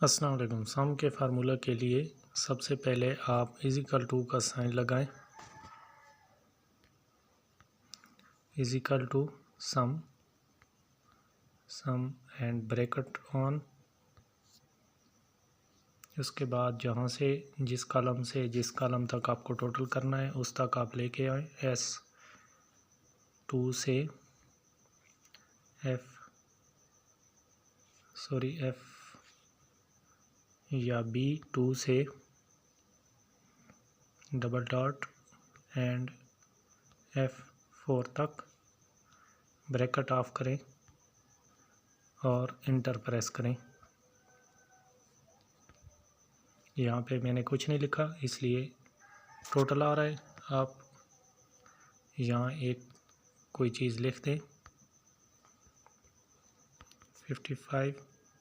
अस्सलाम वालेकुम। सम के फार्मूला के लिए सबसे पहले आप इजिकल टू का साइन लगाएं। Equal to sum and bracket on. उसके बाद जहाँ से जिस कॉलम तक आपको टोटल करना है उस तक आप लेके आए। S2 से F या B2 से डबल डॉट एंड F4 तक ब्रैकेट ऑफ करें और इंटर प्रेस करें। यहाँ पे मैंने कुछ नहीं लिखा इसलिए टोटल आ रहा है। आप यहाँ एक कोई चीज़ लिख दें 55